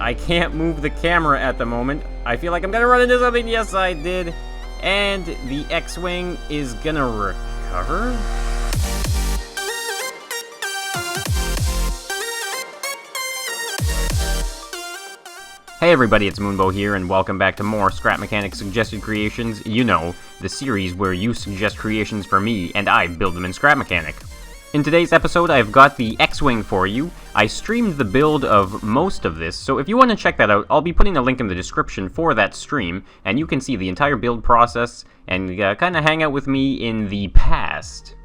I can't move the camera at the moment. I feel like I'm gonna run into something. Yes, I did. And the X-Wing is gonna recover? Hey everybody, it's Moonbo here, and welcome back to more Scrap Mechanic Suggested Creations. You know, the series where you suggest creations for me, and I build them in Scrap Mechanic. In today's episode, I've got the X-Wing for you. I streamed the build of most of this, so if you want to check that out, I'll be putting a link in the description for that stream, and you can see the entire build process, and kind of hang out with me in the past.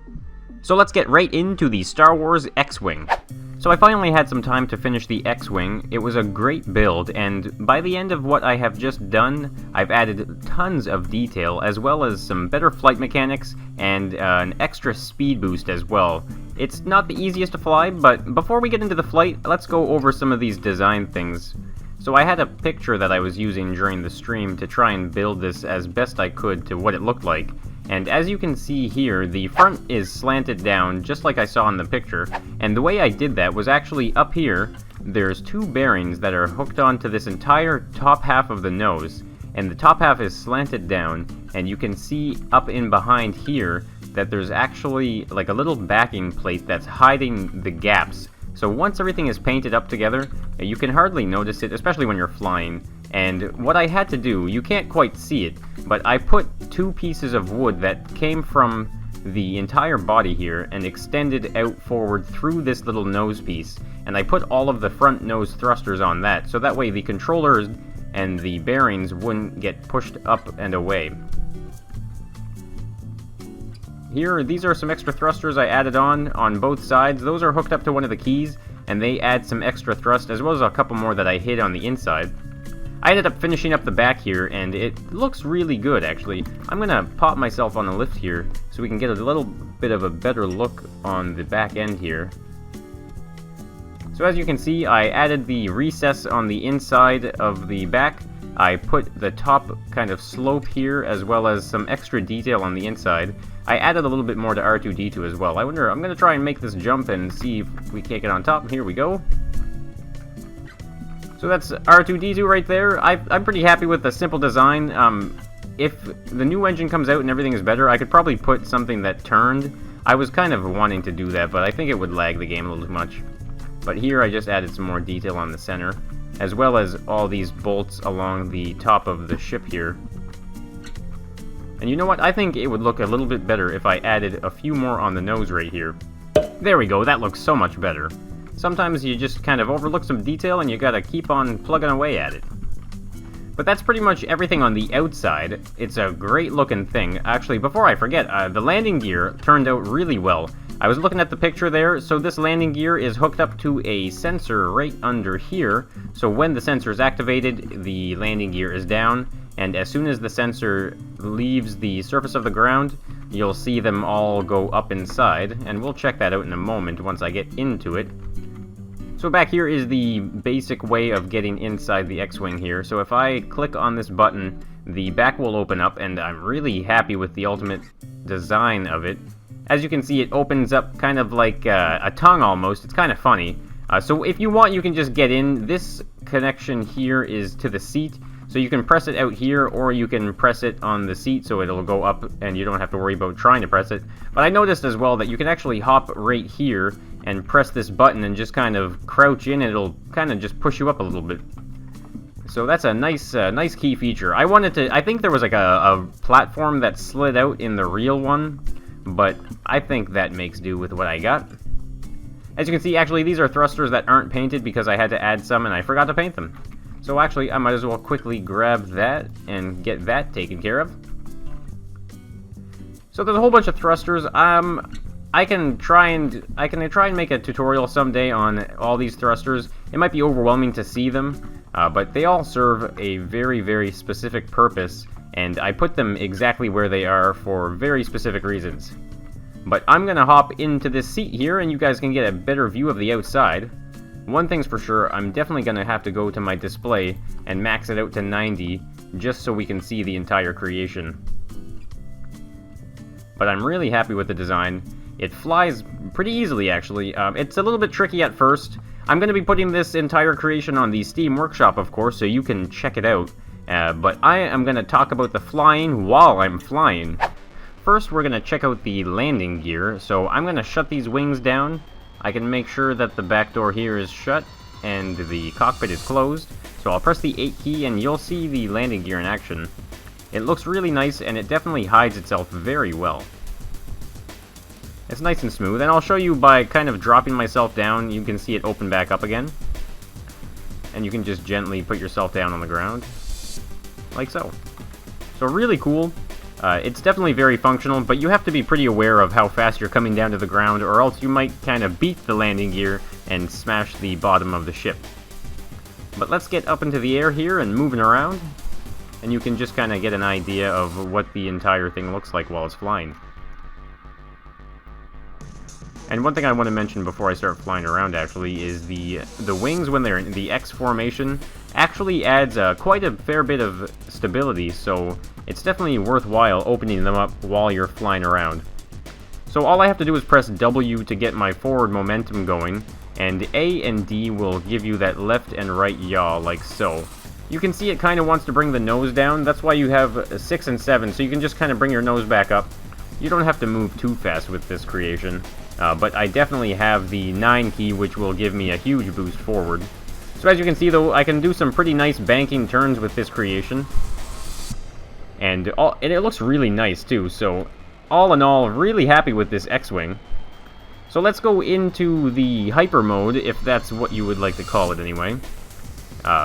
So let's get right into the Star Wars XWing. So I finally had some time to finish the X-Wing. It was a great build, and by the end of what I have just done, I've added tons of detail, as well as some better flight mechanics, and an extra speed boost as well. It's not the easiest to fly, but before we get into the flight, let's go over some of these design things. So I had a picture that I was using during the stream to try and build this as best I could to what it looked like. And as you can see here, the front is slanted down, just like I saw in the picture, and the way I did that was actually up here, there's two bearings that are hooked onto this entire top half of the nose, and the top half is slanted down, and you can see up in behind here that there's actually like a little backing plate that's hiding the gaps. So once everything is painted up together, you can hardly notice it, especially when you're flying. And what I had to do, you can't quite see it, but I put two pieces of wood that came from the entire body here and extended out forward through this little nose piece, and I put all of the front nose thrusters on that, so that way the controllers and the bearings wouldn't get pushed up and away. Here, these are some extra thrusters I added on both sides. Those are hooked up to one of the keys, and they add some extra thrust, as well as a couple more that I hid on the inside. I ended up finishing up the back here, and it looks really good, actually. I'm gonna pop myself on the lift here, so we can get a little bit of a better look on the back end here. So as you can see, I added the recess on the inside of the back. I put the top kind of slope here, as well as some extra detail on the inside. I added a little bit more to R2-D2 as well. I'm gonna try and make this jump and see if we can't get on top. Here we go. So that's R2-D2 right there. I'm pretty happy with the simple design. If the new engine comes out and everything is better, I could probably put something that turned. I was kind of wanting to do that, but I think it would lag the game a little too much. But here I just added some more detail on the center, as well as all these bolts along the top of the ship here. And you know what? I think it would look a little bit better if I added a few more on the nose right here. There we go, that looks so much better. Sometimes you just kind of overlook some detail and you gotta keep on plugging away at it. But that's pretty much everything on the outside. It's a great looking thing. Actually, before I forget, the landing gear turned out really well. I was looking at the picture there, so this landing gear is hooked up to a sensor right under here. So when the sensor is activated, the landing gear is down, and as soon as the sensor leaves the surface of the ground, you'll see them all go up inside, and we'll check that out in a moment once I get into it. So back here is the basic way of getting inside the X-Wing here. So if I click on this button, the back will open up, and I'm really happy with the ultimate design of it. As you can see, it opens up kind of like a tongue almost. It's kind of funny. So if you want, you can just get in. This connection here is to the seat. So you can press it out here, or you can press it on the seat so it'll go up and you don't have to worry about trying to press it. But I noticed as well that you can actually hop right here and press this button and just kind of crouch in, and it'll kind of just push you up a little bit. So that's a nice key feature. I think there was like a platform that slid out in the real one, but I think that makes do with what I got. As you can see, actually these are thrusters that aren't painted because I had to add some and I forgot to paint them. So actually, I might as well quickly grab that and get that taken care of. So there's a whole bunch of thrusters. I can try and make a tutorial someday on all these thrusters. It might be overwhelming to see them, but they all serve a very, very specific purpose, and I put them exactly where they are for very specific reasons. But I'm gonna hop into this seat here, and you guys can get a better view of the outside. One thing's for sure, I'm definitely going to have to go to my display and max it out to 90, just so we can see the entire creation. But I'm really happy with the design. It flies pretty easily, actually. It's a little bit tricky at first. I'm going to be putting this entire creation on the Steam Workshop, of course, so you can check it out. But I am going to talk about the flying while I'm flying. First, we're going to check out the landing gear. So I'm going to shut these wings down. I can make sure that the back door here is shut and the cockpit is closed. So I'll press the 8 key and you'll see the landing gear in action. It looks really nice and it definitely hides itself very well. It's nice and smooth, and I'll show you by kind of dropping myself down. You can see it open back up again. And you can just gently put yourself down on the ground. Like so. So really cool. It's definitely very functional, but you have to be pretty aware of how fast you're coming down to the ground, or else you might kind of beat the landing gear and smash the bottom of the ship. But let's get up into the air here and moving around, and you can just kind of get an idea of what the entire thing looks like while it's flying. And one thing I want to mention before I start flying around, actually, is the wings, when they're in the X formation, actually adds quite a fair bit of stability, so it's definitely worthwhile opening them up while you're flying around. So all I have to do is press W to get my forward momentum going, and A and D will give you that left and right yaw, like so. You can see it kind of wants to bring the nose down. That's why you have 6 and 7, so you can just kind of bring your nose back up. You don't have to move too fast with this creation. But I definitely have the 9 key, which will give me a huge boost forward. So as you can see, though, I can do some pretty nice banking turns with this creation. And it looks really nice, too. So all in all, really happy with this X-Wing. So let's go into the hyper mode, if that's what you would like to call it anyway.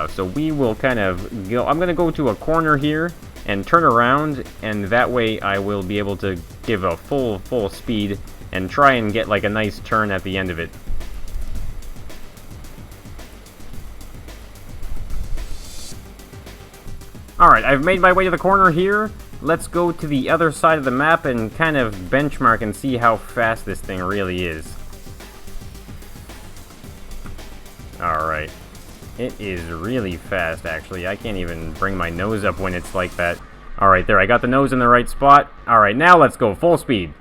So we will kind of go... I'm going to go to a corner here and turn around, and that way I will be able to give a full speed and try and get like a nice turn at the end of it. Alright, I've made my way to the corner here. Let's go to the other side of the map and kind of benchmark and see how fast this thing really is. Alright. It is really fast, actually. I can't even bring my nose up when it's like that. Alright, there, I got the nose in the right spot. Alright, now let's go full speed.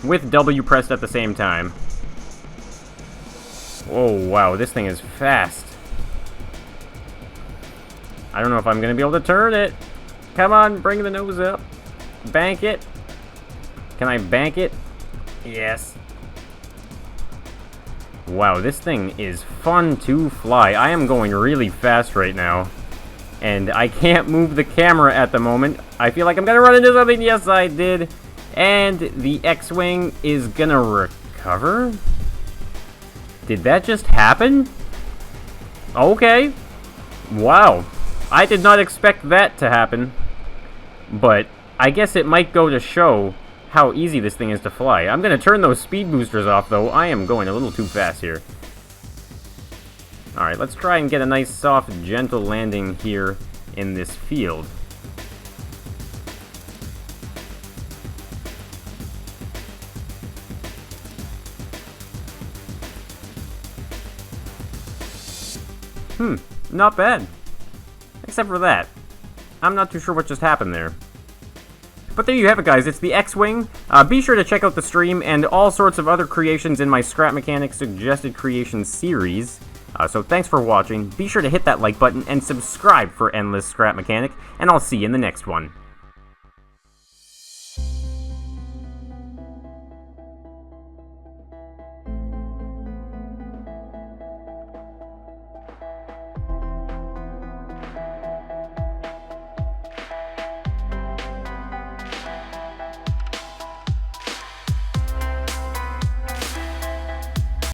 With W pressed at the same time. Oh, wow, this thing is fast. I don't know if I'm going to be able to turn it. Come on, bring the nose up. Bank it. Can I bank it? Yes. Wow, this thing is fun to fly. I am going really fast right now. And I can't move the camera at the moment. I feel like I'm going to run into something. Yes, I did. And the X-Wing is gonna recover? Did that just happen? Okay. Wow. I did not expect that to happen. But I guess it might go to show how easy this thing is to fly. I'm gonna turn those speed boosters off, though. I am going a little too fast here. Alright, let's try and get a nice, soft, gentle landing here in this field. Not bad. Except for that. I'm not too sure what just happened there. But there you have it, guys. It's the X-Wing. Be sure to check out the stream and all sorts of other creations in my Scrap Mechanics Suggested Creations series. So thanks for watching. Be sure to hit that like button and subscribe for Endless Scrap Mechanic, and I'll see you in the next one.